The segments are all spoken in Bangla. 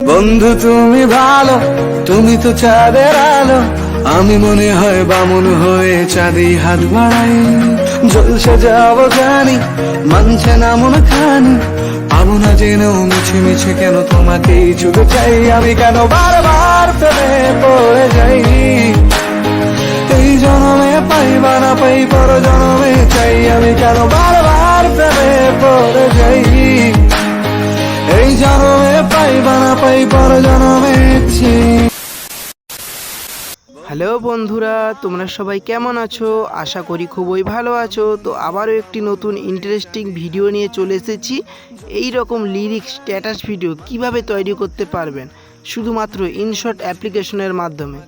বন্ধু তুমি ভালো, তুমি তো চাঁদের আলো, আমি মনে হয় বামন হয়ে চাঁদে হাত বাড়াই। জলসে যাবো জানি, মানছে না মন খানি, পাবো না জেনেও মিছে মিছে কেন তোমাকেই ছুটে চাই। আমি কেন বারবার প্রেমে পড়ে যাই, এই জনমে পাই বা না পাই পর জনমে চাই। আমি কেন বারবার প্রেমে পড়ে যাই, এই জনমে পাই বা না পাই পর জনমে চাই। হ্যালো বন্ধুরা, তোমরা সবাই কেমন আছো? আশা করি খুবই ভালো আছো। তো আবারও একটি নতুন ইন্টারেস্টিং ভিডিও নিয়ে চলে এসেছি। এই রকম লিরিক্স স্ট্যাটাস ভিডিও কিভাবে তৈরি করতে পারবেন শুধুমাত্র ইনশট অ্যাপ্লিকেশনের মাধ্যমে।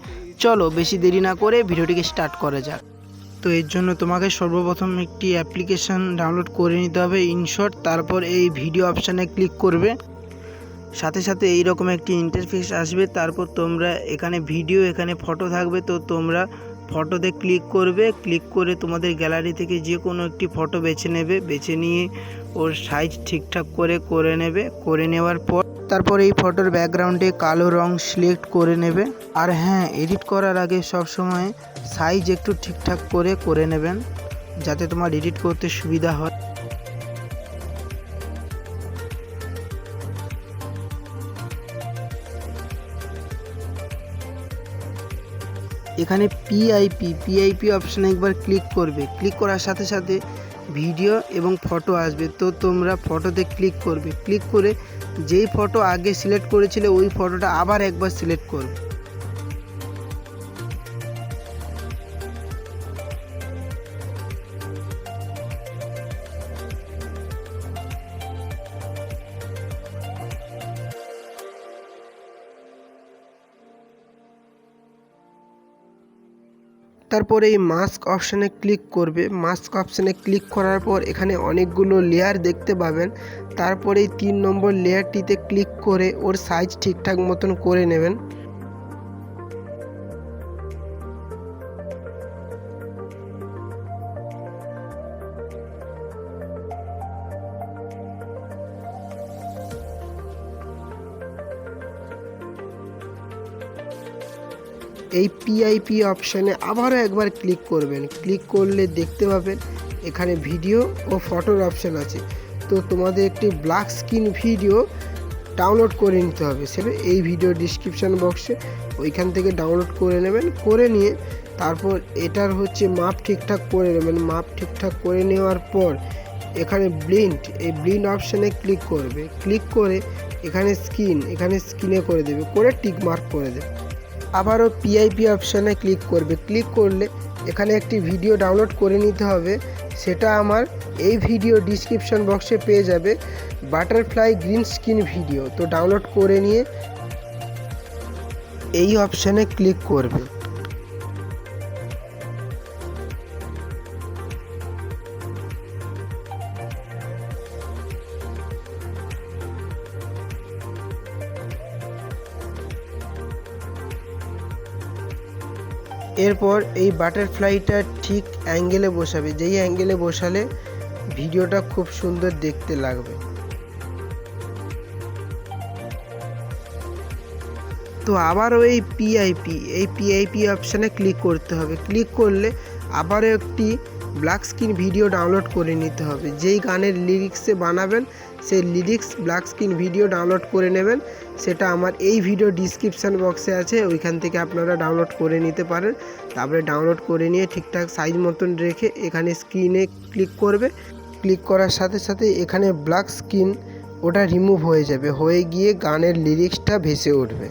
চলো বেশি দেরি না করে ভিডিওটিকে স্টার্ট করা যাক। তো এর জন্য তোমাকে সর্বপ্রথম একটি অ্যাপ্লিকেশান ডাউনলোড করে নিতে হবে, ইনশট। তারপর এই ভিডিও অপশানে ক্লিক করবে, সাথে সাথে এইরকম একটি ইন্টারফেস আসবে। তারপর তোমরা এখানে ভিডিও, এখানে ফটো থাকবে, তো তোমরা ফটোতে ক্লিক করবে। ক্লিক করে তোমাদের গ্যালারি থেকে যে কোনো একটি ফটো বেছে নেবে, বেছে নিয়ে ওর সাইজ ঠিকঠাক করে নেবে। করে নেওয়ার পর তারপর এই ফটোর ব্যাকগ্রাউন্ডে কালো রং সিলেক্ট করে নেবে। আর হ্যাঁ, এডিট করার আগে সবসময় সাইজ একটু ঠিকঠাক করে নেবেন, যাতে তোমার এডিট করতে সুবিধা হয়। এখানে পিআইপি অপশানে একবার ক্লিক করবে। ক্লিক করার সাথে সাথে ভিডিও এবং ফটো আসবে, তো তোমরা ফটোতে ক্লিক করবে। ক্লিক করে যেই ফটো আগে সিলেক্ট করেছিলে ওই ফটোটা আবার একবার সিলেক্ট করবে। তারপর এই মাস্ক অপশানে ক্লিক করবে। মাস্ক অপশানে ক্লিক করার পর এখানে অনেকগুলো লেয়ার দেখতে পাবেন। তারপর এই 3 নম্বর লেয়ারটিতে ক্লিক করে ওর সাইজ ঠিকঠাক মতন করে নেবেন। এই পিআইপি অপশানে আবারও একবার ক্লিক করবেন। ক্লিক করলে দেখতে পাবেন এখানে ভিডিও ও ফটোর অপশান আছে। তো তোমাদের একটি ব্ল্যাক স্ক্রিন ভিডিও ডাউনলোড করে নিতে হবে। সেটা এই ভিডিও ডিসক্রিপশান বক্সে ওইখান থেকে ডাউনলোড করে নেবেন। করে নিয়ে তারপর এটার মাপ ঠিকঠাক করে নেবেন। মাপ ঠিকঠাক করে নেওয়ার পর এখানে এই ব্লিন্ড অপশানে ক্লিক করবে। ক্লিক করে এখানে স্ক্রিনে করে দেবে, করে টিক মার্ক করে দেবে। আবারও পিআইপি অপশানে ক্লিক করবে। ক্লিক করলে এখানে একটি ভিডিও ডাউনলোড করে নিতে হবে। সেটা আমার এই ভিডিও ডিসক্রিপশন বক্সে পেয়ে যাবে, বাটারফ্লাই গ্রিন স্ক্রিন ভিডিও। তো ডাউনলোড করে নিয়ে এই অপশানে ক্লিক করবে। এরপর এই বাটারফ্লাইটা ঠিক অ্যাঙ্গেলে বসাবে, যেই অ্যাঙ্গেলে বসালে ভিডিওটা খুব সুন্দর দেখতে লাগবে। তো আবারও এই পিআইপি অপশানে ক্লিক করতে হবে। ক্লিক করলে আবারও একটি ব্ল্যাক স্ক্রিন ভিডিও ডাউনলোড করে নিতে হবে। যেই গানের লিরিক্সে বানাবেন সেই lyrics black screen video download করে নেবেন। সেটা আমার এই ভিডিও ডিসক্রিপশান বক্সে আছে, ওইখান থেকে আপনারা ডাউনলোড করে নিতে পারেন। তারপরে ডাউনলোড করে নিয়ে ঠিকঠাক সাইজ মতন রেখে এখানে স্ক্রিনে ক্লিক করবে। ক্লিক করার সাথে সাথে এখানে ব্ল্যাক স্ক্রিন ওটা রিমুভ হয়ে যাবে, হয়ে গিয়ে গানের লিরিক্সটা ভেসে উঠবে।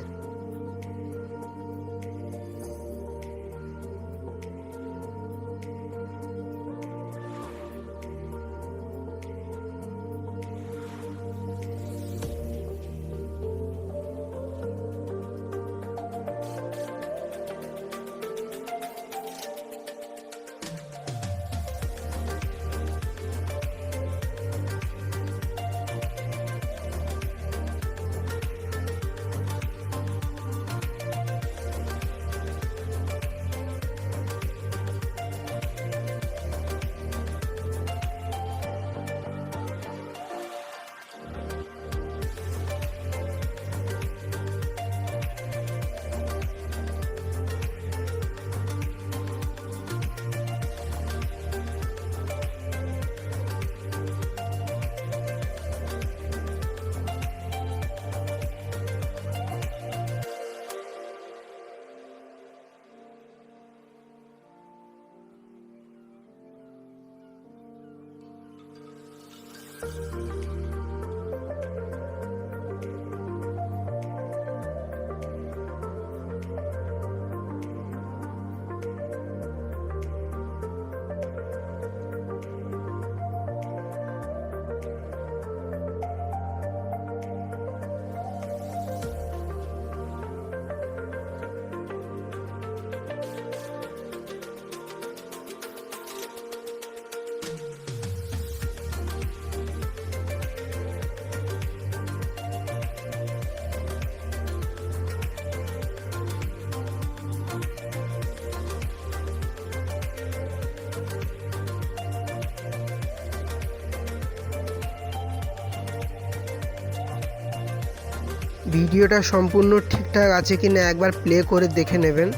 ভিডিওটা সম্পূর্ণ ঠিকঠাক আছে কিনা একবার প্লে করে দেখে নেবেন।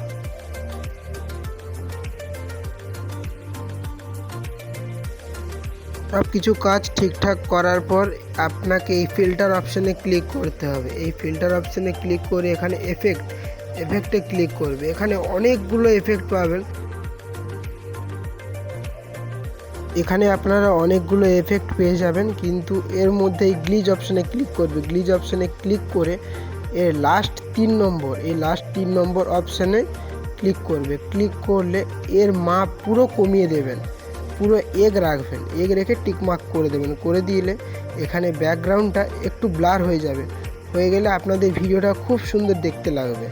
সব কিছু কাজ ঠিকঠাক করার পর আপনাকে এই ফিল্টার অপশানে ক্লিক করতে হবে। এই ফিল্টার অপশানে ক্লিক করে এখানে এফেক্টে ক্লিক করবে। এখানে অনেকগুলো এফেক্ট পাবেন। এখানে আপনারা অনেকগুলো এফেক্ট পেয়ে যাবেন, কিন্তু এর মধ্যে এই গ্লিচ অপশানে ক্লিক করবে। গ্লিচ অপশানে ক্লিক করে এর লাস্ট 3 নম্বর অপশানে ক্লিক করবে। ক্লিক করলে এর মাপ পুরো কমিয়ে দেবেন, পুরো এগ রাখবেন, এগ রেখে টিকমার্ক করে দেবেন। করে দিলে এখানে ব্যাকগ্রাউন্ডটা একটু ব্লার হয়ে যাবে। হয়ে গেলে আপনাদের ভিডিওটা খুব সুন্দর দেখতে লাগবে।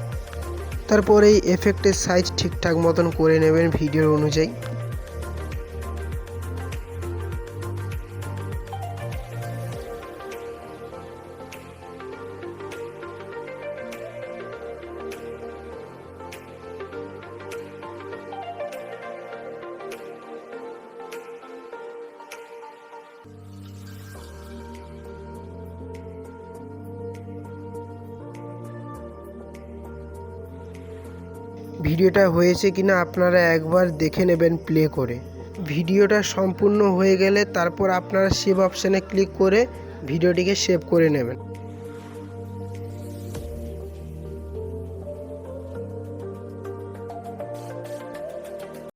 তারপরে এই এফেক্টের সাইজ ঠিকঠাক মতন করে নেবেন ভিডিওর অনুযায়ী। ভিডিওটা হয়েছে কিনা আপনারা একবার দেখে নেবেন প্লে করে। ভিডিওটা সম্পূর্ণ হয়ে গেলে তারপর আপনারা সেভ অপশানে ক্লিক করে ভিডিওটিকে সেভ করে নেবেন।